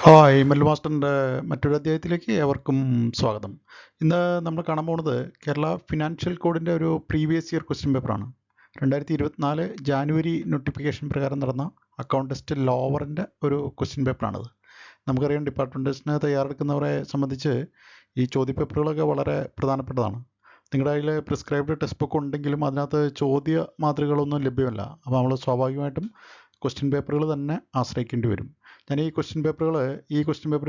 Hi Mallu മാസ്റ്ററിൻ്റെ മറ്റൊരു അധ്യായത്തിലേക്ക് ഏവർക്കും സ്വാഗതം. ഇന്ന് നമ്മൾ കാണാൻ പോകുന്നത് കേരള ഫിനാൻഷ്യൽ കോഡിൻ്റെ ഒരു പ്രീവിയസ് ഇയർ ക്വസ്റ്റ്യൻ പേപ്പറാണ്. 2024 ജാനുവരി നോട്ടിഫിക്കേഷൻ പ്രകാരം നടന്ന അക്കൗണ്ട് ടെസ്റ്റ് ലോവറിൻ്റെ ഒരു ക്വസ്റ്റ്യൻ പേപ്പറാണിത്. നമുക്കറിയാം, ഡിപ്പാർട്ട്മെൻറ്റ് ടെസ്റ്റിന് തയ്യാറെടുക്കുന്നവരെ സംബന്ധിച്ച് ഈ ചോദ്യപേപ്പറുകളൊക്കെ വളരെ പ്രധാനപ്പെട്ടതാണ്. നിങ്ങളുടെ കയ്യിൽ പ്രിസ്ക്രൈബ്ഡ് ടെക്സ്റ്റ് ബുക്ക് ഉണ്ടെങ്കിലും അതിനകത്ത് ചോദ്യ മാതൃകകളൊന്നും ലഭ്യമല്ല. അപ്പോൾ നമ്മൾ സ്വാഭാവികമായിട്ടും ക്വസ്റ്റ്യൻ പേപ്പറുകൾ തന്നെ ആശ്രയിക്കേണ്ടി വരും. ഞാൻ ഈ ക്വസ്റ്റ്യൻ പേപ്പർ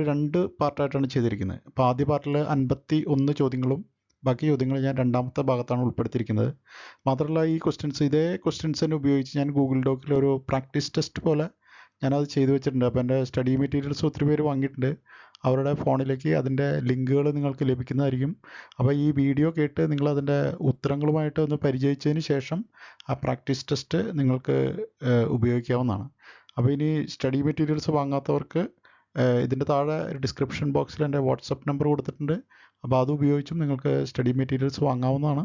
2 പാർട്ടായിട്ടാണ് ചെയ്തിരിക്കുന്നത്. അപ്പോൾ ആദ്യ പാർട്ടിൽ 51 ചോദ്യങ്ങളും ബാക്കി ചോദ്യങ്ങൾ ഞാൻ രണ്ടാമത്തെ ഭാഗത്താണ് ഉൾപ്പെടുത്തിയിരിക്കുന്നത്. മാത്രമല്ല, ഇതേ ക്വസ്റ്റ്യൻസ് തന്നെ ഉപയോഗിച്ച് ഞാൻ ഗൂഗിൾ ഡോക്കിൽ ഒരു പ്രാക്ടീസ് ടെസ്റ്റ് പോലെ ഞാനത് ചെയ്തു വെച്ചിട്ടുണ്ട്. അപ്പോൾ എൻ്റെ സ്റ്റഡി മെറ്റീരിയൽസ് ഒത്തിരി പേര് വാങ്ങിയിട്ടുണ്ട്. അവരുടെ ഫോണിലേക്ക് അതിൻ്റെ ലിങ്കുകൾ നിങ്ങൾക്ക് ലഭിക്കുന്നതായിരിക്കും. അപ്പോൾ ഈ വീഡിയോ കേട്ട് നിങ്ങളതിൻ്റെ ഉത്തരങ്ങളുമായിട്ട് ഒന്ന് പരിചയിച്ചതിന് ശേഷം ആ പ്രാക്ടീസ് ടെസ്റ്റ് നിങ്ങൾക്ക് ഉപയോഗിക്കാവുന്നതാണ്. അപ്പോൾ ഇനി സ്റ്റഡി മെറ്റീരിയൽസ് വാങ്ങാത്തവർക്ക് ഇതിൻ്റെ താഴെ ഡിസ്ക്രിപ്ഷൻ ബോക്സിൽ എൻ്റെ വാട്സപ്പ് നമ്പർ കൊടുത്തിട്ടുണ്ട്. അപ്പോൾ അത് ഉപയോഗിച്ചും നിങ്ങൾക്ക് സ്റ്റഡി മെറ്റീരിയൽസ് വാങ്ങാവുന്നതാണ്.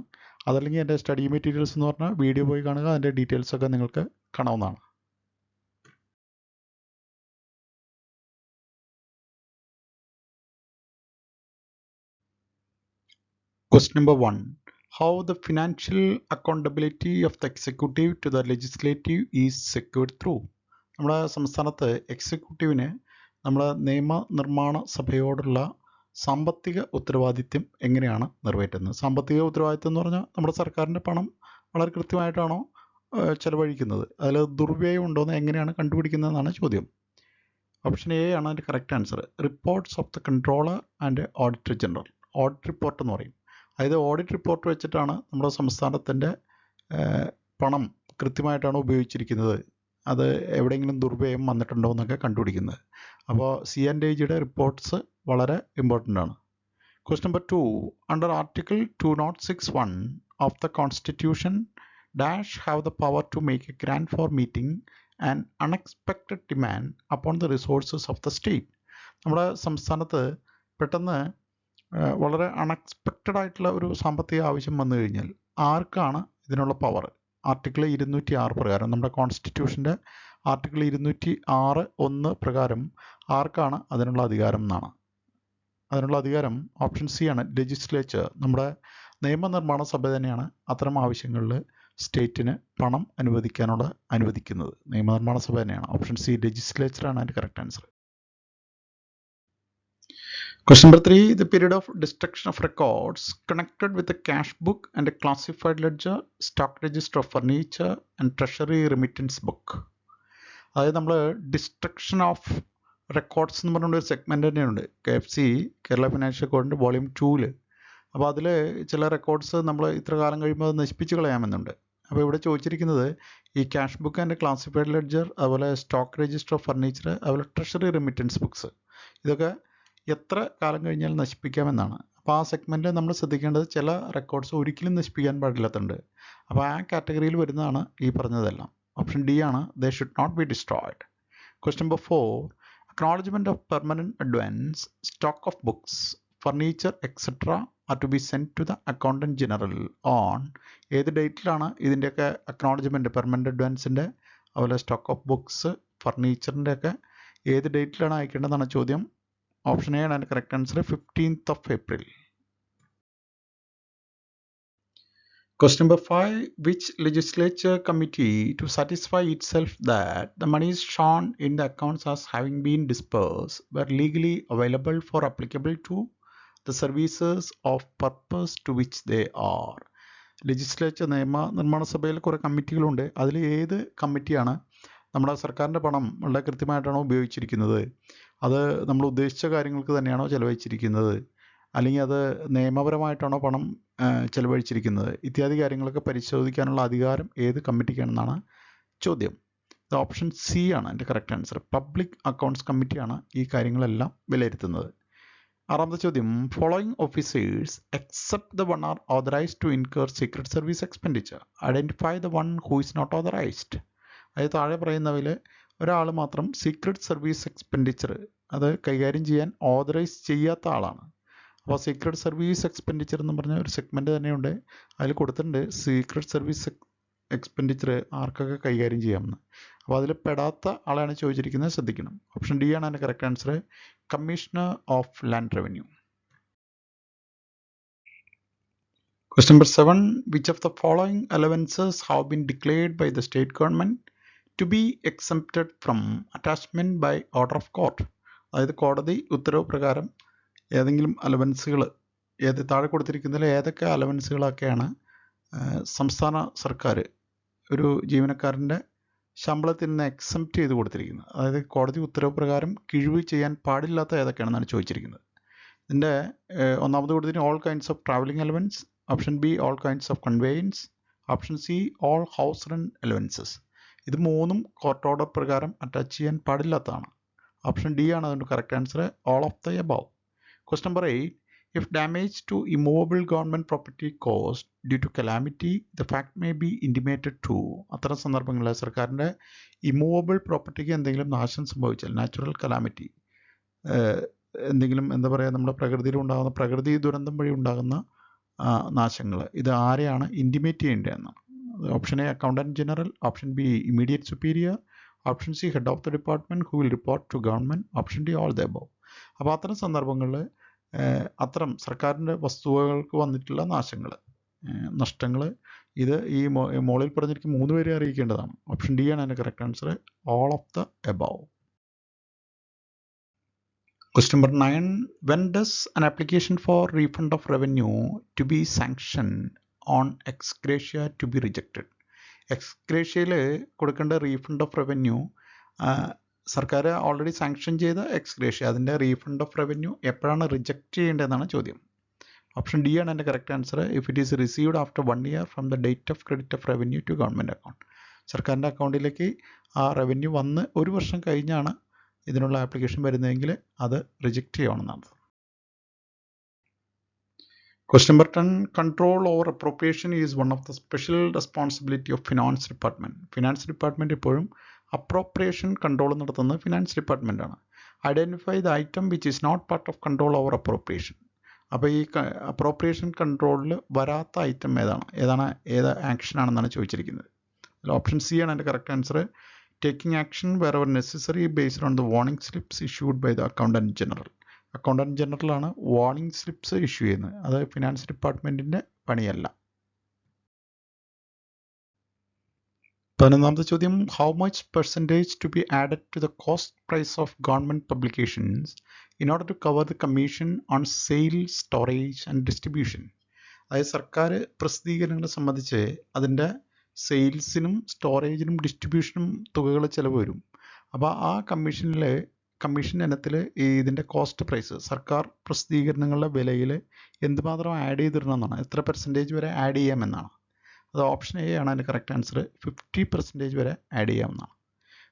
അതല്ലെങ്കിൽ എൻ്റെ സ്റ്റഡി മെറ്റീരിയൽസ് എന്ന് പറഞ്ഞാൽ വീഡിയോ പോയി കാണുക, അതിൻ്റെ ഡീറ്റെയിൽസൊക്കെ നിങ്ങൾക്ക് കാണാവുന്നതാണ്. Question number 1. How the financial accountability of the executive to the legislative is secured through? നമ്മുടെ സംസ്ഥാനത്ത് എക്സിക്യൂട്ടീവിന് നമ്മുടെ നിയമനിർമ്മാണ സഭയോടുള്ള സാമ്പത്തിക ഉത്തരവാദിത്യം എങ്ങനെയാണ് നിറവേറ്റുന്നത്? സാമ്പത്തിക ഉത്തരവാദിത്യം എന്ന് പറഞ്ഞാൽ നമ്മുടെ സർക്കാരിൻ്റെ പണം വളരെ കൃത്യമായിട്ടാണോ ചെലവഴിക്കുന്നത്, അതിൽ ദുർവ്യയം ഉണ്ടോയെന്ന് എങ്ങനെയാണ് കണ്ടുപിടിക്കുന്നതെന്നാണ് ചോദ്യം. ഓപ്ഷൻ എ ആണ് അതിൻ്റെ correct answer. Reports of the controller and auditor general. Audit report എന്ന് പറയും. അതായത് ഓഡിറ്റ് റിപ്പോർട്ട് വെച്ചിട്ടാണ് നമ്മുടെ സംസ്ഥാനത്തിൻ്റെ പണം കൃത്യമായിട്ടാണ് ഉപയോഗിച്ചിരിക്കുന്നത്, അത് എവിടെയെങ്കിലും ദുർവ്യയം വന്നിട്ടുണ്ടോ എന്നൊക്കെ കണ്ടുപിടിക്കുന്നത്. അപ്പോൾ C&AGയുടെ റിപ്പോർട്ട്സ് വളരെ ഇമ്പോർട്ടൻ്റ് ആണ്. Question number 2. Under article 206(1) of the constitution dash have the power to make a grant for meeting and unexpected demand upon the resources of the state. നമ്മുടെ സംസ്ഥാനത്ത് പെട്ടെന്ന് വളരെ അൺഎക്സ്പെക്റ്റഡ് ആയിട്ടുള്ള ഒരു സാമ്പത്തിക ആവശ്യം വന്നു കഴിഞ്ഞാൽ ആർക്കാണ് ഇതിനുള്ള പവർ? ആർട്ടിക്കിൾ 206 പ്രകാരം, നമ്മുടെ കോൺസ്റ്റിറ്റ്യൂഷൻ്റെ ആർട്ടിക്കിൾ 206(1) പ്രകാരം ആർക്കാണ് അതിനുള്ള അധികാരം എന്നാണ്. അതിനുള്ള അധികാരം ഓപ്ഷൻ സി ആണ്, ലെജിസ്ലേച്ചർ. നമ്മുടെ നിയമനിർമ്മാണ സഭ തന്നെയാണ് അത്തരം ആവശ്യങ്ങളിൽ സ്റ്റേറ്റിന് പണം അനുവദിക്കുന്നത്. നിയമനിർമ്മാണ സഭ തന്നെയാണ്. ഓപ്ഷൻ സി, ലെജിസ്ലേച്ചറാണ് അതിൻ്റെ correct answer. Question number 3. The period of destruction of records connected with the cash book and a classified ledger, stock register of furniture and treasury remittance book. അതായത് നമ്മൾ ഡിസ്ട്രക്ഷൻ ഓഫ് റെക്കോർഡ്സ് എന്ന് പറഞ്ഞുകൊണ്ട് ഒരു segment തന്നെയുണ്ട് KFC, Kerala financial കോഡിൻ്റെ volume 2. അപ്പോൾ അതിൽ ചില records നമ്മൾ ഇത്ര കാലം കഴിയുമ്പോൾ അത് നശിപ്പിച്ച് കളയാമെന്നുണ്ട്. അപ്പോൾ ഇവിടെ ചോദിച്ചിരിക്കുന്നത് ഈ cash book and classified ledger, അതുപോലെ സ്റ്റോക്ക് രജിസ്റ്റർ ഓഫ് ഫർണിച്ചർ, അതുപോലെ ട്രഷറി റെമിറ്റൻസ് ബുക്സ്, ഇതൊക്കെ എത്ര കാലം കഴിഞ്ഞാൽ നശിപ്പിക്കാമെന്നാണ്. അപ്പോൾ ആ സെഗ്മെൻറ്റിൽ നമ്മൾ ശ്രദ്ധിക്കേണ്ടത് ചില റെക്കോർഡ്സ് ഒരിക്കലും നശിപ്പിക്കാൻ പാടില്ലാത്തുണ്ട്. അപ്പോൾ ആ കാറ്റഗറിയിൽ വരുന്നതാണ് ഈ പറഞ്ഞതെല്ലാം. ഓപ്ഷൻ ഡി ആണ്, they should not be destroyed. Question number 4. Acknowledgement of permanent advance, stock of books, furniture etcetera are to be sent to the accountant general on. ഏത് ഡേറ്റിലാണ് ഇതിൻ്റെയൊക്കെ അക്നോളജ്മെൻറ്റ്, പെർമനൻറ്റ് അഡ്വാൻസിൻ്റെ, അതുപോലെ സ്റ്റോക്ക് ഓഫ് ബുക്സ്, ഫർണിച്ചറിൻ്റെ ഒക്കെ ഏത് ഡേറ്റിലാണ് അയക്കേണ്ടതെന്നാണ് ചോദ്യം. Option A ആണ് അതിൻ്റെ correct answer, 15th of April. Question number 5. Which legislature committee to satisfy itself that the monies shown in the accounts as having been disbursed were legally available for applicable to the services of purpose to which they are? Legislature, നിയമനിർമ്മാണ സഭയിൽ കുറേ കമ്മിറ്റികളുണ്ട്. അതിൽ ഏത് കമ്മിറ്റിയാണ് നമ്മുടെ സർക്കാരിൻ്റെ പണം വളരെ കൃത്യമായിട്ടാണോ ഉപയോഗിച്ചിരിക്കുന്നത്, അത് നമ്മൾ ഉദ്ദേശിച്ച കാര്യങ്ങൾക്ക് തന്നെയാണോ ചിലവഴിച്ചിരിക്കുന്നത്, അല്ലെങ്കിൽ അത് നിയമപരമായിട്ടാണോ പണം ചിലവഴിച്ചിരിക്കുന്നത്, ഇത്യാദി കാര്യങ്ങളൊക്കെ പരിശോധിക്കാനുള്ള അധികാരം ഏത് കമ്മിറ്റിക്കാണെന്നാണ് ചോദ്യം. ഇത് ഓപ്ഷൻ സി ആണ് എൻ്റെ കറക്റ്റ് ആൻസർ. പബ്ലിക് അക്കൗണ്ട്സ് കമ്മിറ്റിയാണ് ഈ കാര്യങ്ങളെല്ലാം വിലയിരുത്തുന്നത്. 6ാമത്തെ ചോദ്യം. Following officers except the one are authorised to incur secret service expenditure. Identify the one who is not authorised. അതായത് താഴെ പറയുന്നവയിൽ ഒരാൾ മാത്രം സീക്രട്ട് സർവീസ് എക്സ്പെൻഡിച്ചർ അത് കൈകാര്യം ചെയ്യാൻ ഓതറൈസ് ചെയ്യാത്ത ആളാണ്. അപ്പോൾ സീക്രട്ട് സർവീസ് എക്സ്പെൻഡിച്ചർ എന്ന് പറഞ്ഞ ഒരു സെഗ്മെൻറ്റ് തന്നെയുണ്ട്. അതിൽ കൊടുത്തിട്ടുണ്ട് സീക്രട്ട് സർവീസ് എക്സ്പെൻഡിച്ചർ ആർക്കൊക്കെ കൈകാര്യം ചെയ്യാമെന്ന്. അപ്പോൾ അതിൽ പെടാത്ത ആളാണ് ചോദിച്ചിരിക്കുന്നത്, ശ്രദ്ധിക്കണം. ഓപ്ഷൻ ഡി ആണ് അതിൻ്റെ correct answer, commissioner of land revenue. Question number 7. Which of the following allowances have been declared by the state government to be exempted from attachment by order of court? അതായത് കോടതി ഉത്തരവ് പ്രകാരം ഏതെങ്കിലും അലവൻസുകൾ, താഴെ കൊടുത്തിരിക്കുന്നതിൽ ഏതൊക്കെ അലവൻസുകളൊക്കെയാണ് സംസ്ഥാന സർക്കാർ ഒരു ജീവനക്കാരൻ്റെ ശമ്പളത്തിൽ നിന്ന് എക്സംപ്റ്റ് ചെയ്ത് കൊടുത്തിരിക്കുന്നത്, അതായത് കോടതി ഉത്തരവ് പ്രകാരം കിഴിവ് ചെയ്യാൻ പാടില്ലാത്ത ഏതൊക്കെയാണെന്നാണ് ചോദിച്ചിരിക്കുന്നത്. ഇതിൻ്റെ ഒന്നാമത് കൊടുത്തിട്ട് all kinds of travelling allowance, option B all kinds of conveyance, option C all house rent allowances. ഇത് മൂന്നും കോർട്ട് ഓർഡർ പ്രകാരം അറ്റാച്ച് ചെയ്യാൻ പാടില്ലാത്തതാണ്. ഓപ്ഷൻ ഡി ആണ് അതിൻ്റെ correct answer, all of the above. Question number 8. If damage to immovable government property caused due to calamity, the fact may be intimated to. അത്തരം സന്ദർഭങ്ങളിൽ സർക്കാരിൻ്റെ ഇമൂവബിൾ പ്രോപ്പർട്ടിക്ക് എന്തെങ്കിലും നാശം സംഭവിച്ചാൽ, നാച്ചുറൽ കലാമിറ്റി, എന്തെങ്കിലും എന്താ പറയുക, നമ്മുടെ പ്രകൃതിയിൽ ഉണ്ടാകുന്ന പ്രകൃതി ദുരന്തം വഴി ഉണ്ടാകുന്ന നാശങ്ങൾ, ഇത് ആരെയാണ് ഇൻറ്റിമേറ്റ് ചെയ്യേണ്ടതെന്നാണ്. Option A accountant general, option B immediate superior, option C head of the department who will report to government, option D all the above. അപ്പോൾ അത്തരം സന്ദർഭങ്ങളിൽ അത്തരം സർക്കാരിൻ്റെ വസ്തുവകൾക്ക് വന്നിട്ടുള്ള നാശങ്ങൾ, നഷ്ടങ്ങൾ, ഇത് ഈ മോളിൽ പറഞ്ഞിരിക്കുന്ന 3 പേരെ അറിയിക്കേണ്ടതാണ്. ഓപ്ഷൻ ഡി ആണ് അതിൻ്റെ correct answer, all of the above. Question number 9. When does an application for refund of revenue to be sanctioned on ex gratia to be rejected? Ex ഗ്രേഷ്യയിൽ കൊടുക്കേണ്ട റീഫണ്ട് ഓഫ് റവന്യൂ, സർക്കാർ already sanction ചെയ്ത ex gratia, അതിൻ്റെ refund of revenue എപ്പോഴാണ് reject ചെയ്യേണ്ടതെന്നാണ് ചോദ്യം. Option D ആണ് എൻ്റെ correct answer, if it is received after 1 year from the date of credit of revenue to government account. സർക്കാരിൻ്റെ അക്കൗണ്ടിലേക്ക് ആ റവന്യൂ വന്ന് 1 വർഷം കഴിഞ്ഞാണ് ഇതിനുള്ള ആപ്ലിക്കേഷൻ വരുന്നതെങ്കിൽ അത് റിജക്റ്റ് ചെയ്യണമെന്നാണ്. Question number 10. Control over appropriation is one of the special responsibility of finance department. Finance department എപ്പോഴും അപ്രോപ്രിയേഷൻ കൺട്രോൾ നടത്തുന്നത് ഫിനാൻസ് ഡിപ്പാർട്ട്മെൻ്റ് ആണ്. Identify the item which is not part of control over appropriation. അപ്പോൾ ഈ appropriation കൺട്രോളിൽ വരാത്ത item ഏത് action ആണെന്നാണ് ചോദിച്ചിരിക്കുന്നത്. ഓപ്ഷൻ സി ആണ് എൻ്റെ correct answer, taking action wherever necessary based on the warning slips issued by the accountant general. Accountant ജനറലാണ് വാർണിംഗ് സ്ലിപ്സ് ഇഷ്യൂ ചെയ്യുന്നത്, അത് ഫിനാൻസ് ഡിപ്പാർട്ട്മെൻറ്റിൻ്റെ പണിയല്ല. 11ാമത്തെ ചോദ്യം. How much percentage to be added to the cost price of government publications in order to cover the commission on sale, storage and distribution? അതായത് സർക്കാർ പ്രസിദ്ധീകരണങ്ങളെ സംബന്ധിച്ച് അതിൻ്റെ സെയിൽസിനും സ്റ്റോറേജിനും ഡിസ്ട്രിബ്യൂഷനും തുകകൾ ചിലവ് വരും. അപ്പോൾ ആ കമ്മീഷൻ ഇനത്തിൽ ഇതിൻ്റെ കോസ്റ്റ് പ്രൈസ്, സർക്കാർ പ്രസിദ്ധീകരണങ്ങളുടെ വിലയിൽ എന്തുമാത്രം ആഡ് ചെയ്തിടണമെന്നാണ്, എത്ര പെർസെൻറ്റേജ് വരെ ആഡ് ചെയ്യാമെന്നാണ്. അത് ഓപ്ഷൻ എ ആണ് അതിൻ്റെ കറക്റ്റ് ആൻസർ, 50% വരെ ആഡ് ചെയ്യാമെന്നാണ്.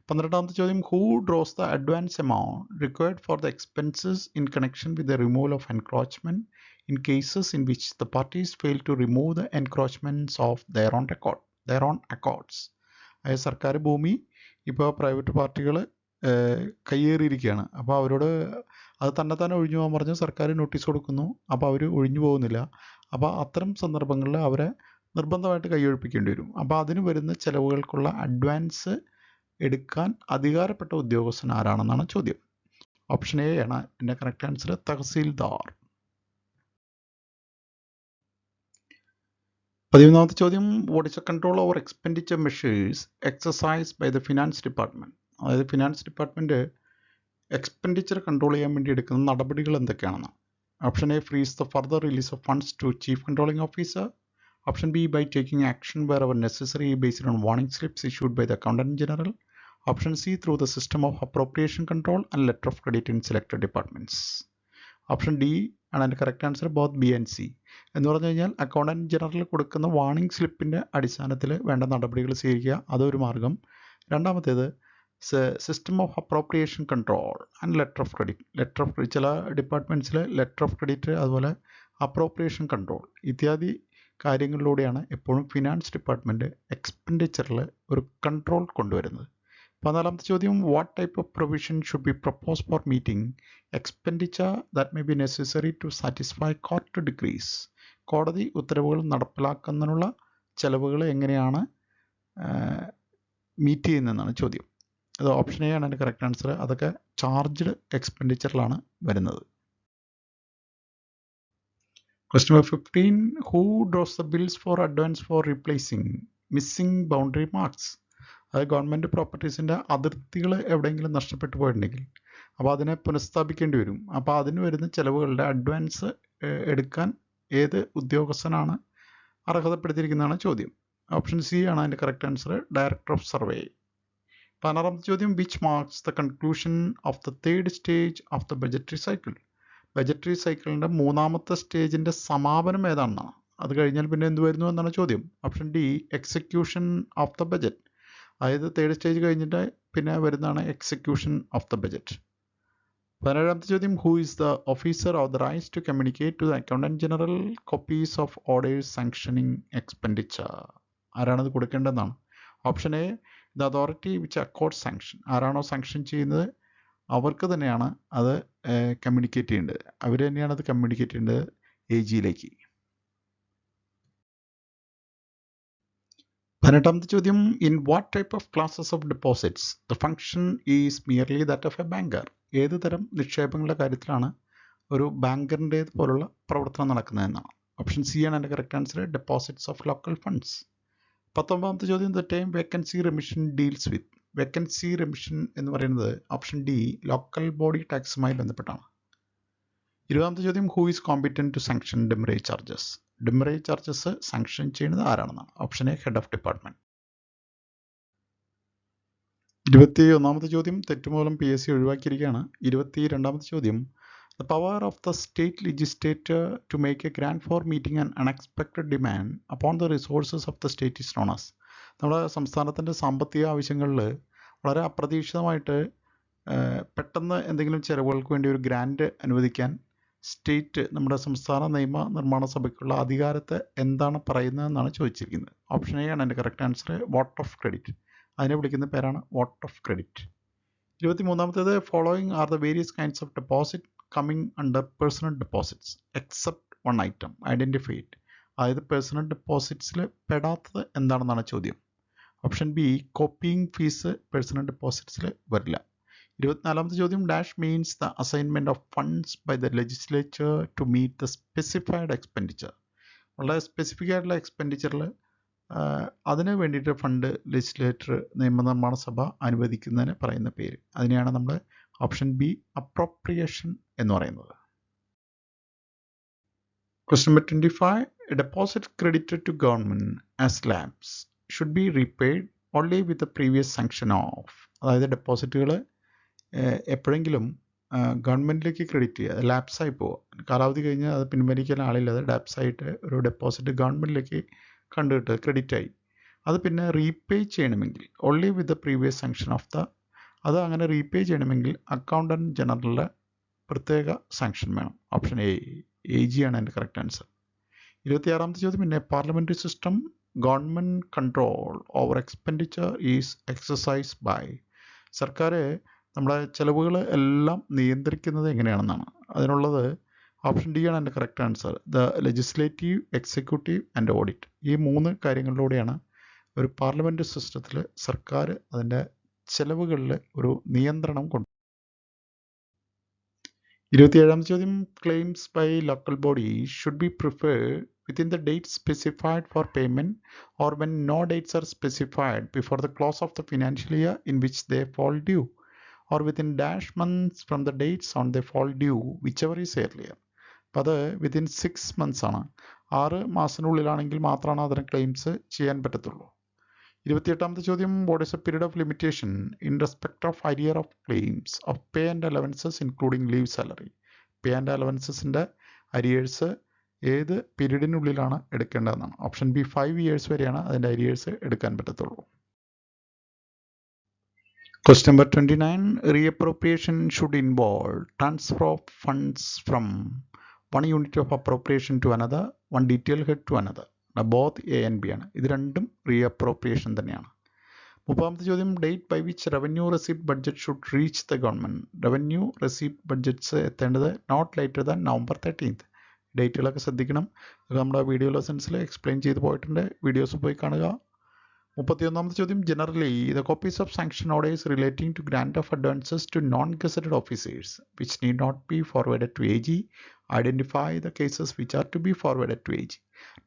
12ാമത്തെ ചോദ്യം. Who draws the advance amount required for the expenses in connection with the removal of encroachment in cases in which the parties fail to remove the encroachments of their own accords. അതായത് സർക്കാർ ഭൂമി ഇപ്പോൾ private പാർട്ടികൾ കയ്യേറിയിരിക്കുകയാണ്. അപ്പോൾ അവരോട് അത് തന്നെ ഒഴിഞ്ഞു പോകാൻ പറഞ്ഞ് സർക്കാർ നോട്ടീസ് കൊടുക്കുന്നു. അപ്പോൾ അവർ ഒഴിഞ്ഞു പോകുന്നില്ല. അപ്പോൾ അത്തരം സന്ദർഭങ്ങളിൽ അവരെ നിർബന്ധമായിട്ട് കൈയൊഴിപ്പിക്കേണ്ടി വരും. അപ്പോൾ അതിന് വരുന്ന ചിലവുകൾക്കുള്ള അഡ്വാൻസ് എടുക്കാൻ അധികാരപ്പെട്ട ഉദ്യോഗസ്ഥൻ ആരാണെന്നാണ് ചോദ്യം. ഓപ്ഷൻ എ ആണ് എൻ്റെ കറക്റ്റ് ആൻസർ, തഹസീൽദാർ. 13ാമത്തെ ചോദ്യം. What is a control over expenditure measures exercise by the finance department? അതായത് ഫിനാൻസ് ഡിപ്പാർട്ട്മെൻറ്റ് എക്സ്പെൻഡിച്ചർ കൺട്രോൾ ചെയ്യാൻ വേണ്ടി എടുക്കുന്ന നടപടികൾ എന്തൊക്കെയാണെന്ന്. Option A freeze the further release of funds to chief controlling officer. Option B by taking action wherever necessary based on warning slips issued by the accountant general. Option C through the system of appropriation control and letter of credit in selected departments. Option D ആണ് അതിൻ്റെ correct answer, both B and C. എന്ന് പറഞ്ഞു കഴിഞ്ഞാൽ accountant general കൊടുക്കുന്ന warning സ്ലിപ്പിൻ്റെ അടിസ്ഥാനത്തിൽ വേണ്ട നടപടികൾ സ്വീകരിക്കുക, അതൊരു മാർഗം. രണ്ടാമത്തേത് system of appropriation control and letter of credit. ചില ഡിപ്പാർട്ട്മെൻറ്റ്സിൽ ലെറ്റർ ഓഫ് ക്രെഡിറ്റ്, അതുപോലെ അപ്രോപ്രിയേഷൻ കൺട്രോൾ ഇത്യാദി കാര്യങ്ങളിലൂടെയാണ് എപ്പോഴും ഫിനാൻസ് ഡിപ്പാർട്ട്മെൻറ്റ് എക്സ്പെൻഡിച്ചറിൽ ഒരു കൺട്രോൾ കൊണ്ടുവരുന്നത്. 14ാമത്തെ ചോദ്യം. What type of provision should be propose for meeting expenditure that may be necessary to satisfy court decrees? കോടതി ഉത്തരവുകൾ നടപ്പിലാക്കുന്നതിനുള്ള ചെലവുകൾ എങ്ങനെയാണ് മീറ്റ് ചെയ്യുന്നതെന്നാണ് ചോദ്യം. അത് ഓപ്ഷൻ എ ആണ് അതിൻ്റെ കറക്റ്റ് ആൻസർ. അതൊക്കെ ചാർജ്ഡ് എക്സ്പെൻഡിച്ചറിലാണ് വരുന്നത്. Question number 15. Who draws the bills for advance for replacing missing boundary marks? അത് ഗവൺമെൻറ് പ്രോപ്പർട്ടീസിൻ്റെ അതിർത്തികൾ എവിടെയെങ്കിലും നഷ്ടപ്പെട്ടു പോയിട്ടുണ്ടെങ്കിൽ അപ്പോൾ അതിനെ പുനഃസ്ഥാപിക്കേണ്ടി വരും. അപ്പോൾ അതിന് വരുന്ന ചിലവുകളുടെ അഡ്വാൻസ് എടുക്കാൻ ഏത് ഉദ്യോഗസ്ഥനാണ് അർഹതപ്പെടുത്തിയിരിക്കുന്നതാണ് ചോദ്യം. ഓപ്ഷൻ സി ആണ് അതിൻ്റെ correct answer, director of survey. 16ാമത്തെ ചോദ്യം, which marks the conclusion of the third stage of the budgetary cycle? Budgetary സൈക്കിളിൻ്റെ 3ാമത്തെ സ്റ്റേജിൻ്റെ സമാപനം ഏതാണെന്നാണ്. അത് കഴിഞ്ഞാൽ പിന്നെ എന്ത് വരുന്നു എന്നാണ് ചോദ്യം. Option D, execution of the budget. അതായത് തേർഡ് സ്റ്റേജ് കഴിഞ്ഞിട്ട് പിന്നെ വരുന്നതാണ് എക്സിക്യൂഷൻ ഓഫ് ദ ബജറ്റ്. 17ാമത്തെ ചോദ്യം, who is the officer of the rights to communicate to the accountant general copies of orders sanctioning expenditure? ആരാണത് കൊടുക്കേണ്ടതെന്നാണ്. Option A, the authority which accord sanction. ആരാണോ sanction ചെയ്യുന്നത് അവർക്ക് തന്നെയാണ് അത് കമ്മ്യൂണിക്കേറ്റ് ചെയ്യേണ്ടത്. അവർ തന്നെയാണ് അത് കമ്മ്യൂണിക്കേറ്റ് ചെയ്യേണ്ടത് AG-യിലേക്ക്. 18ാമത്തെ ചോദ്യം, in what type of classes of deposits the function is merely that of A banker? ഏത് തരം നിക്ഷേപങ്ങളുടെ കാര്യത്തിലാണ് ഒരു ബാങ്കറിൻ്റേത് പോലുള്ള പ്രവർത്തനം നടക്കുന്നതെന്നാണ്. ഓപ്ഷൻ സി ആണ് എൻ്റെ correct answer, deposits of local funds. 19ാമത്തെ ചോദ്യം, the time vacancy remission deals with. Vacancy remission എന്ന് പറയുന്നത് ഓപ്ഷൻ ഡി, ലോക്കൽ ബോഡി ടാക്സുമായി ബന്ധപ്പെട്ടാണ്. 20ാമത്തെ ചോദ്യം, who is competent to sanction demurrage charges? Demurrage charges sanction ചെയ്യുന്നത് ആരാണെന്നാണ്. Option A, head of department. 21ാമത്തെ ചോദ്യം തെറ്റുമൂലം PSC ഒഴിവാക്കിയിരിക്കുകയാണ്. 22ാമത്തെ ചോദ്യം, the power of the state legislator to make a grant for meeting an unexpected demand upon the resources of the state is known as. നമ്മുടെ സംസ്ഥാനത്തിൻ്റെ സാമ്പത്തിക ആവശ്യങ്ങളിൽ വളരെ അപ്രതീക്ഷിതമായിട്ട് പെട്ടെന്ന് എന്തെങ്കിലും ചിലവുകൾക്ക് വേണ്ടി ഒരു ഗ്രാൻഡ് അനുവദിക്കാൻ സ്റ്റേറ്റ്, നമ്മുടെ സംസ്ഥാന നിയമ നിർമ്മാണ സഭയ്ക്കുള്ള അധികാരത്തെ എന്താണ് പറയുന്നതെന്നാണ് ചോദിച്ചിരിക്കുന്നത്. ഓപ്ഷൻ എ ആണ് എൻ്റെ correct answer, vote of credit. അതിനെ വിളിക്കുന്ന പേരാണ് വോട്ട് ഓഫ് ക്രെഡിറ്റ്. 23ാമത്തേത്, following are the various kinds of deposit coming under personal deposits except one item identify it. അതായത് പേഴ്സണൽ ഡെപ്പോസിറ്റ്സിൽ പെടാത്തത് എന്താണെന്നാണ് ചോദ്യം. Option B, copying fees personal ഡെപ്പോസിറ്റ്സിൽ വരില്ല. 24ാമത്തെ ചോദ്യം, dash means the assignment of funds by the legislature to meet the specified expenditure. വളരെ സ്പെസിഫിക് ആയിട്ടുള്ള എക്സ്പെൻഡിച്ചറിൽ അതിന് വേണ്ടിയിട്ട് ഫണ്ട് ലെജിസ്ലേറ്റർ, നിയമനിർമ്മാണ സഭ അനുവദിക്കുന്നതിന് പറയുന്ന പേര്. അതിനെയാണ് നമ്മൾ ഓപ്ഷൻ ബി, അപ്രോപ്രിയേഷൻ എന്ന് പറയുന്നത്. Question number 25. A deposit credited to government as lapse should be repaid only with the previous sanction of. അതായത് ഡെപ്പോസിറ്റുകൾ എപ്പോഴെങ്കിലും ഗവൺമെൻറ്റിലേക്ക് ക്രെഡിറ്റ് ചെയ്യുക, ലാപ്സായി പോവുക, കാലാവധി കഴിഞ്ഞ് അത് പിൻവലിക്കാൻ ആളില്ലാതെ ലാപ്സായിട്ട് ഒരു ഡെപ്പോസിറ്റ് ഗവൺമെൻറ്റിലേക്ക് കണ്ടിട്ട് ക്രെഡിറ്റായി, അത് പിന്നെ റീപേ ചെയ്യണമെങ്കിൽ only with the previous sanction of the, അത് അങ്ങനെ റീപേ ചെയ്യണമെങ്കിൽ അക്കൗണ്ടൻറ്റ് ജനറലിൻ്റെ പ്രത്യേക സാങ്ഷൻ വേണം. ഓപ്ഷൻ എ, AG ആണ് എൻ്റെ കറക്റ്റ് ആൻസർ. 26ാമത്തെ ചോദ്യം, പിന്നെ parliamentary system government control over expenditure is exercise by. സർക്കാർ നമ്മുടെ ചിലവുകൾ എല്ലാം നിയന്ത്രിക്കുന്നത് എങ്ങനെയാണെന്നാണ്. അതിനുള്ളത് ഓപ്ഷൻ ഡി ആണ് എൻ്റെ correct answer, the legislative, executive and audit. ഈ 3 കാര്യങ്ങളിലൂടെയാണ് ഒരു പാർലമെൻ്ററി സിസ്റ്റത്തിൽ സർക്കാർ അതിൻ്റെ ചിലവുകളിൽ ഒരു നിയന്ത്രണം കൊണ്ടു. 27ാമത്തെ ചോദ്യം, claims by local body should be preferred within the dates specified for payment or when no dates are specified before the close of the financial year in which they fall due, or within dash months from the dates on they fall due, whichever is earlier. അപ്പോൾ അത് within 6 months ആണ്. 6 മാസത്തിനുള്ളിലാണെങ്കിൽ മാത്രമാണ് അതിന് claims ചെയ്യാൻ പറ്റത്തുള്ളൂ. 28ാമത്തെ ചോദ്യം, what is a period of limitation in respect of arrear of claims of pay and allowances including leave salary? Pay and അലവൻസസിൻ്റെ അരിയേഴ്സ് ഏത് പീരീഡിനുള്ളിലാണ് എടുക്കേണ്ടതെന്നാണ്. ഓപ്ഷൻ ബി, 5 years വരെയാണ് അതിൻ്റെ അരിയേഴ്സ് എടുക്കാൻ പറ്റത്തുള്ളൂ. Question number 29. Reappropriation should involve transfer of funds from one unit of appropriation to another, one detail head to another. Both A and B ആണ്. ഇത് രണ്ടും reappropriation തന്നെയാണ്. 30ാമത്തെ ചോദ്യം, date by which revenue receipt budget should reach the government. Revenue receipt budgets എത്തേണ്ടത് not later than November 13th. ഡേറ്റുകളൊക്കെ ശ്രദ്ധിക്കണം. ഇത് നമ്മുടെ വീഡിയോ ലെസൺസിൽ എക്സ്പ്ലെയിൻ ചെയ്ത് പോയിട്ടുണ്ട്, വീഡിയോസ് പോയി കാണുക. 31ാമത്തെ ചോദ്യം generally the copies of sanction orders relating to grant of advances to non gazetted officers which need not be forwarded to AG identify the cases which are to be forwarded to AG.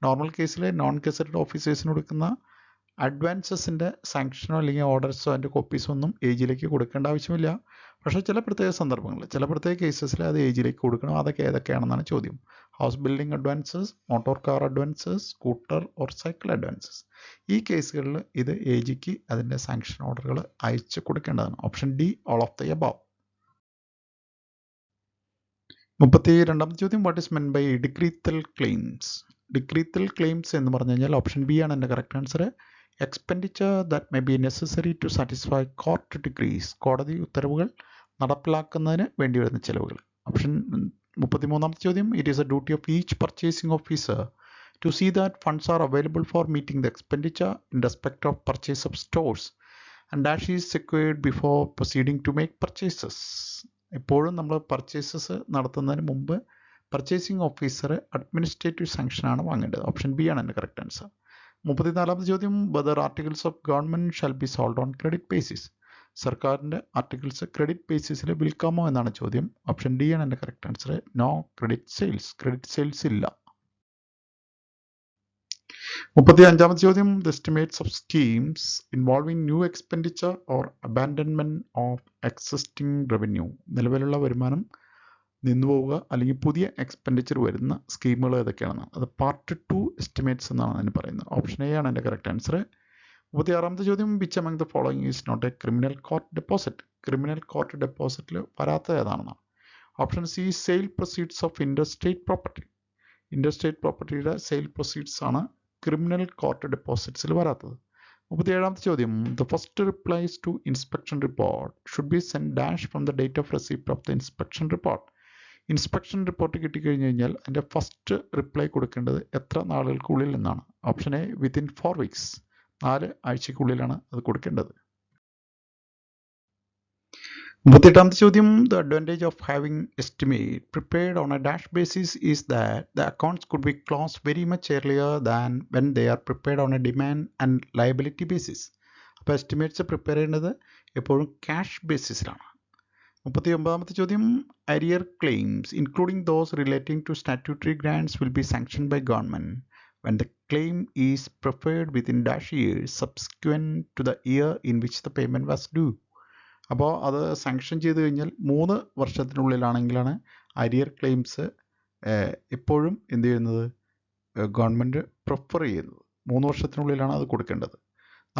Normal കേസിൽ non gazetted ഓഫീസേഴ്സിന് കൊടുക്കുന്ന അഡ്വാൻസസിൻ്റെ സാങ്ഷനോ അല്ലെങ്കിൽ ഓർഡേഴ്സോ അതിൻ്റെ കോപ്പീസോ ഒന്നും AGയിലേക്ക് കൊടുക്കേണ്ട ആവശ്യമില്ല. പക്ഷേ ചില പ്രത്യേക സന്ദർഭങ്ങളിൽ ചില പ്രത്യേക കേസസിൽ അത് AGയിലേക്ക് കൊടുക്കണം. അതൊക്കെ ഏതൊക്കെയാണെന്നാണ് ചോദ്യം. House building advances, motor car advances, scooter or cycle advances. ഈ കേസുകളിൽ ഇത് AGക്ക് അതിൻ്റെ സാങ്ഷൻ ഓർഡറുകൾ അയച്ചു കൊടുക്കേണ്ടതാണ്. Option D all of the above. 32ാമത്തെ ചോദ്യം what is meant by decretal claims. Decretal claims എന്ന് പറഞ്ഞു കഴിഞ്ഞാൽ ഓപ്ഷൻ ബി ആണ് എൻ്റെ correct answer. Expenditure that may be necessary to satisfy court decrees. കോടതി ഉത്തരവുകൾ നടപ്പിലാക്കുന്നതിന് വേണ്ടി വരുന്ന ചിലവുകൾ. ഓപ്ഷൻ 33ാമത്തെ ചോദ്യം it is a duty of each purchasing officer to see that funds are available for meeting the expenditure in respect of purchase of stores and dash is secured before proceeding to make purchases. എപ്പോഴും നമ്മൾ purchases നടത്തുന്നതിന് മുമ്പ് purchasing officer administrative sanction ആണ് വാങ്ങേണ്ടത്. Option B ആണ് എൻ്റെ correct answer. 34ാമത്തെ ചോദ്യം whether articles of government shall be sold on credit basis. സർക്കാരിൻ്റെ ആർട്ടിക്കിൾസ് ക്രെഡിറ്റ് ബേസിസിൽ വിൽക്കാമോ എന്നാണ് ചോദ്യം. ഓപ്ഷൻ ഡി ആണ് എൻ്റെ correct answer. No credit sales ഇല്ല. 35ാമത്തെ ചോദ്യം the estimates of schemes involving new expenditure or abandonment of existing revenue. നിലവിലുള്ള വരുമാനം നിന്നുപോവുക അല്ലെങ്കിൽ പുതിയ എക്സ്പെൻഡിച്ചർ വരുന്ന സ്കീമുകൾ ഏതൊക്കെയാണെന്ന് അത് പാർട്ട് 2 എസ്റ്റിമേറ്റ്സ് എന്നാണ് അതിന് പറയുന്നത്. ഓപ്ഷൻ എ ആണ് എൻ്റെ കറക്റ്റ് ആൻസർ. 36ാമത്തെ ചോദ്യം which among the following is not a criminal court deposit. Criminal court ഡെപ്പോസിറ്റിൽ വരാത്ത ഏതാണെന്നാണ്. Option C sale proceeds of intestate property. Intestate പ്രോപ്പർട്ടിയുടെ സെയിൽ പ്രൊസീഡ്സ് ആണ് ക്രിമിനൽ കോർട്ട് ഡെപ്പോസിറ്റ്സിൽ വരാത്തത്. 37ാമത്തെ ചോദ്യം the first replies to inspection report should be send dash from the date of receipt of the inspection report. Inspection report കിട്ടിക്കഴിഞ്ഞ് കഴിഞ്ഞാൽ അതിൻ്റെ first reply കൊടുക്കേണ്ടത് എത്ര നാളുകൾക്കുള്ളിൽ എന്നാണ്. Option A within 4 weeks. 4 ആഴ്ചയ്ക്കുള്ളിലാണ് അത് കൊടുക്കേണ്ടത്. 38ാമത്തെ ചോദ്യം the advantage of having estimate prepared on a dash basis is that the accounts could be close very much earlier than when they are prepared on a demand and liability basis. അപ്പോൾ estimates prepare ചെയ്യുന്നത് എപ്പോഴും cash ബേസിസിലാണ്. 39ാമത്തെ ചോദ്യം arrear claims including those relating to statutory grants will be sanction by government when the claim is preferred within dash years subsequent to the year in which the payment was due. അപ്പോൾ അത് sanction ചെയ്ത് കഴിഞ്ഞാൽ 3 വർഷത്തിനുള്ളിലാണെങ്കിലാണ് arrear claims എപ്പോഴും എന്ത് ചെയ്യുന്നത് government prefer ചെയ്യുന്നത്. 3 വർഷത്തിനുള്ളിലാണ് അത് കൊടുക്കേണ്ടത്.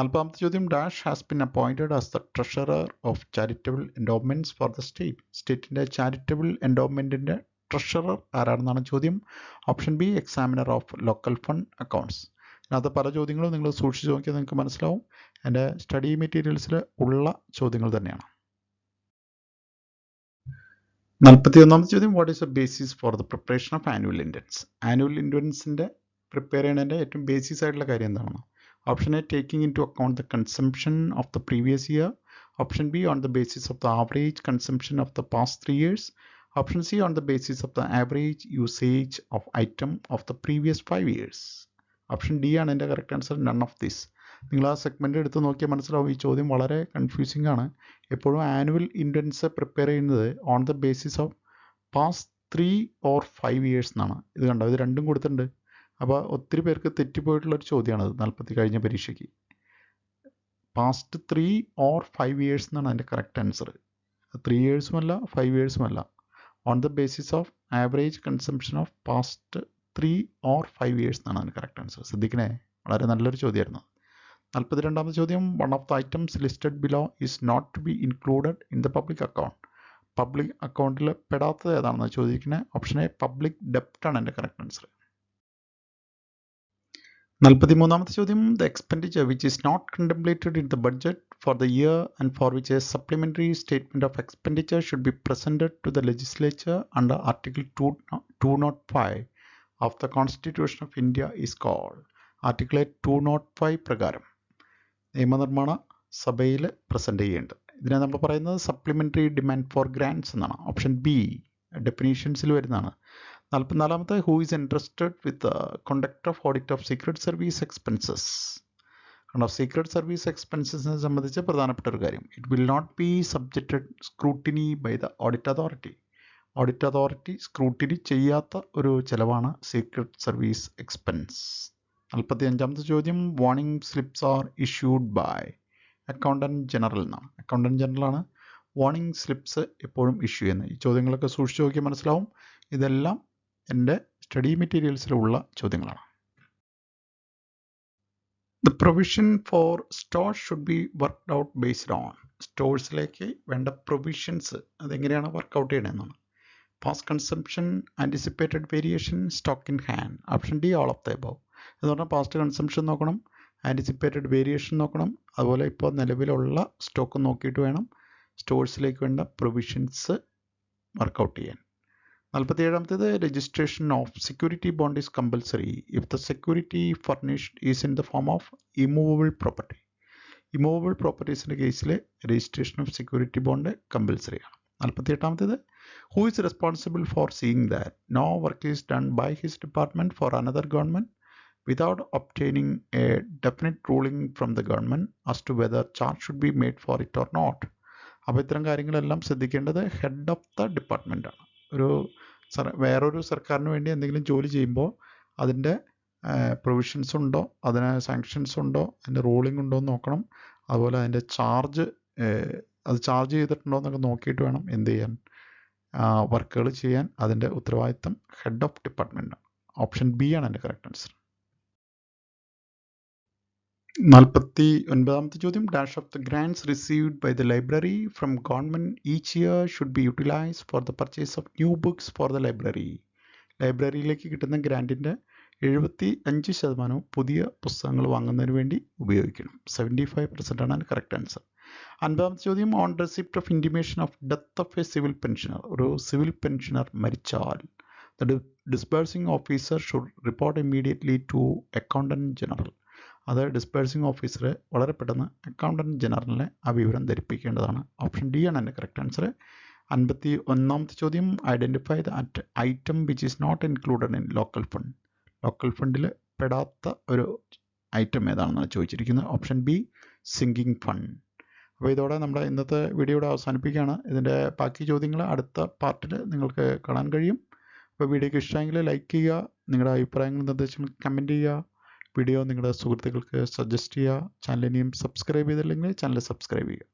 40ാമത്തെ ചോദ്യം dash has been appointed as the treasurer of charitable endowments for the state. സ്റ്റേറ്റിൻ്റെ ചാരിറ്റബിൾ എൻഡോവ്മെൻറ്റിൻ്റെ ട്രഷറർ ആരാണെന്നാണ് ചോദ്യം. Option B examiner of local fund accounts. അതിനകത്ത് പല ചോദ്യങ്ങളും നിങ്ങൾ സൂക്ഷിച്ച് നോക്കിയാൽ നിങ്ങൾക്ക് മനസ്സിലാവും. എൻ്റെ സ്റ്റഡി മെറ്റീരിയൽസിൽ ഉള്ള ചോദ്യങ്ങൾ തന്നെയാണ്. 41ാമത്തെ ചോദ്യം what is a basis for the preparation of annual indents. Annual ഇൻഡൻസിൻ്റെ പ്രിപ്പയർ ചെയ്യുന്നതിൻ്റെ ഏറ്റവും ബേസിസ് ആയിട്ടുള്ള കാര്യം എന്താണ്. Option A taking into account the consumption of the previous year. Option B on the basis of the average consumption of the past 3 years. Option C on the basis of the average usage of item of the previous 5 years. Option D ആണ് എൻ്റെ correct answer. None of this. നിങ്ങൾ ആ segment എടുത്ത് നോക്കിയാൽ മനസ്സിലാവും ഈ ചോദ്യം വളരെ കൺഫ്യൂസിംഗ് ആണ്. എപ്പോഴും ആനുവൽ ഇൻഡൻസ് പ്രിപ്പയർ ചെയ്യുന്നത് on the basis of past 3 or 5 years എന്നാണ്. ഇത് കണ്ടോ, ഇത് രണ്ടും കൊടുത്തിട്ടുണ്ട്. അപ്പോൾ ഒത്തിരി പേർക്ക് തെറ്റിപ്പോയിട്ടുള്ളൊരു ചോദ്യമാണത് 40 കഴിഞ്ഞ പരീക്ഷയ്ക്ക്. പാസ്റ്റ് 3 or 5 years എന്നാണ് അതിൻ്റെ കറക്റ്റ് ആൻസർ. 3 yearsും അല്ല 5 yearsും അല്ല. On the basis of average consumption of past 3 or 5 years എന്നാണ് അതിന് കറക്റ്റ് ആൻസർ. ശ്രദ്ധിക്കണേ, വളരെ നല്ലൊരു ചോദ്യമായിരുന്നു. 42ാമത്തെ ചോദ്യം one of the items listed below is not to be included in the public account. Public അക്കൗണ്ടിൽ പെടാത്തത് ഏതാണെന്ന് ചോദിക്കുന്നത്. ഓപ്ഷൻ എ പബ്ലിക് ഡെപ്റ്റ് ആണ് എൻ്റെ കറക്റ്റ് ആൻസർ. 43ാമത്തെ ചോദ്യം the expenditure which is not contemplated in the budget for the year and for which a supplementary statement of expenditure should be presented to the legislature under Article 205 of the Constitution of India is called. Article 205 പ്രകാരം നിയമനിർമ്മാണ സഭയിൽ present ചെയ്യേണ്ടത്. ഇതിനെ നമ്മൾ പറയുന്നത് supplementary demand for grants എന്നാണ്. Option B ഡെഫിനീഷൻസിൽ വരുന്നതാണ്. 44ാമത്തെ who is entrusted with conduct of audit of secret service expenses. കാരണം സീക്രട്ട് സർവീസ് എക്സ്പെൻസസിനെ സംബന്ധിച്ച് പ്രധാനപ്പെട്ട ഒരു കാര്യം, it will not be subjected scrutiny by the audit authority. Audit authority scrutiny ചെയ്യാത്ത ഒരു ചിലവാണ് സീക്രട്ട് സർവീസ് എക്സ്പെൻസ്. 45ാമത്തെ ചോദ്യം, warning slips are issued by accountant general എന്നാണ്. അക്കൗണ്ടൻറ്റ് ജനറലാണ് വാർണിംഗ് സ്ലിപ്സ് എപ്പോഴും ഇഷ്യൂ ചെയ്യുന്നത്. ഈ ചോദ്യങ്ങളൊക്കെ സൂക്ഷിച്ച് നോക്കിയാൽ മനസ്സിലാവും. ഇതെല്ലാം എൻ്റെ സ്റ്റഡി മെറ്റീരിയൽസിലുള്ള ചോദ്യങ്ങളാണ്. The provision for stores should be worked out based on. സ്റ്റോഴ്സിലേക്ക് വേണ്ട പ്രൊവിഷൻസ് അതെങ്ങനെയാണ് വർക്കൗട്ട് ചെയ്യണമെന്നാണ്. Past consumption, anticipated variation, stock in hand. Option D all of the above. എന്ന് പറഞ്ഞാൽ പാസ്റ്റ് കൺസംപ്ഷൻ നോക്കണം, ആൻറ്റിസിപ്പേറ്റഡ് വേരിയേഷൻ നോക്കണം, അതുപോലെ ഇപ്പോൾ നിലവിലുള്ള സ്റ്റോക്ക് നോക്കിയിട്ട് വേണം സ്റ്റോഴ്സിലേക്ക് വേണ്ട പ്രൊവിഷൻസ് വർക്കൗട്ട് ചെയ്യാൻ. 47ാമത്തേത്, registration of security bond is compulsory if the security furnished is in the form of immovable property. Immovable പ്രോപ്പർട്ടീസിൻ്റെ കേസിൽ registration of security bond compulsory ആണ്. 48ാമത്തേത്, who is responsible for seeing that no work is done by his department for another government without obtaining a definite ruling from the government as to whether charge should be made for it or not. അപ്പോൾ ഇത്തരം കാര്യങ്ങളെല്ലാം ശ്രദ്ധിക്കേണ്ടത് head of the department ആണ്. വേറൊരു സർക്കാരിന് വേണ്ടി എന്തെങ്കിലും ജോലി ചെയ്യുമ്പോൾ അതിൻ്റെ പ്രൊവിഷൻസ് ഉണ്ടോ, അതിന് സാങ്ഷൻസ് ഉണ്ടോ, അതിൻ്റെ റൂളിംഗ് ഉണ്ടോ എന്ന് നോക്കണം. അതുപോലെ അതിൻ്റെ അത് ചാർജ് ചെയ്തിട്ടുണ്ടോ എന്നൊക്കെ നോക്കിയിട്ട് വേണം എന്ത് ചെയ്യാൻ, വർക്കുകൾ ചെയ്യാൻ. അതിൻ്റെ ഉത്തരവാദിത്തം ഹെഡ് ഓഫ് ഡിപ്പാർട്ട്മെൻ്റ് ആണ്. ഓപ്ഷൻ ബി ആണ് എൻ്റെ കറക്റ്റ് ആൻസർ. 49ാമത്തെ ചോദ്യം, dash of the grants received by the library from government each year should be utilised for the purchase of new books for the library. ലൈബ്രറിയിലേക്ക് കിട്ടുന്ന ഗ്രാൻറ്റിൻ്റെ 75% പുതിയ പുസ്തകങ്ങൾ വാങ്ങുന്നതിന് വേണ്ടി ഉപയോഗിക്കണം. 75% ആണ് കറക്റ്റ് ആൻസർ. 50ാമത്തെ ചോദ്യം, on receipt of intimation of death of a civil pensioner. ഒരു സിവിൽ പെൻഷനർ മരിച്ചാൽ the disbursing officer should report immediately to accountant general. അത് ഡിസ്ബേഴ്സിംഗ് ഓഫീസർ വളരെ പെട്ടെന്ന് അക്കൗണ്ടൻറ്റ് ജനറലിനെ ആ വിവരം ധരിപ്പിക്കേണ്ടതാണ്. ഓപ്ഷൻ ഡി ആണ് എൻ്റെ കറക്റ്റ് ആൻസർ. 51ാമത്തെ ചോദ്യം, identify the item which is not included in local fund. Local ഫണ്ടിൽ പെടാത്ത ഒരു ഐറ്റം ഏതാണെന്നാണ് ചോദിച്ചിരിക്കുന്നത്. Option B sinking fund. അപ്പോൾ ഇതോടെ നമ്മുടെ ഇന്നത്തെ വീഡിയോയുടെ അവസാനിപ്പിക്കുകയാണ്. ഇതിൻ്റെ ബാക്കി ചോദ്യങ്ങൾ അടുത്ത പാർട്ടിൽ നിങ്ങൾക്ക് കാണാൻ കഴിയും. അപ്പോൾ വീഡിയോയ്ക്ക് ഇഷ്ടമെങ്കിൽ ലൈക്ക് ചെയ്യുക, നിങ്ങളുടെ അഭിപ്രായങ്ങളും നിർദ്ദേശങ്ങൾ കമൻറ്റ് ചെയ്യുക, വീഡിയോ നിങ്ങളുടെ സുഹൃത്തുക്കൾക്ക് സജസ്റ്റ് ചെയ്യുക. ചാനൽ ഇനിയും സബ്സ്ക്രൈബ് ചെയ്തില്ലെങ്കിൽ ചാനൽ സബ്സ്ക്രൈബ് ചെയ്യുക.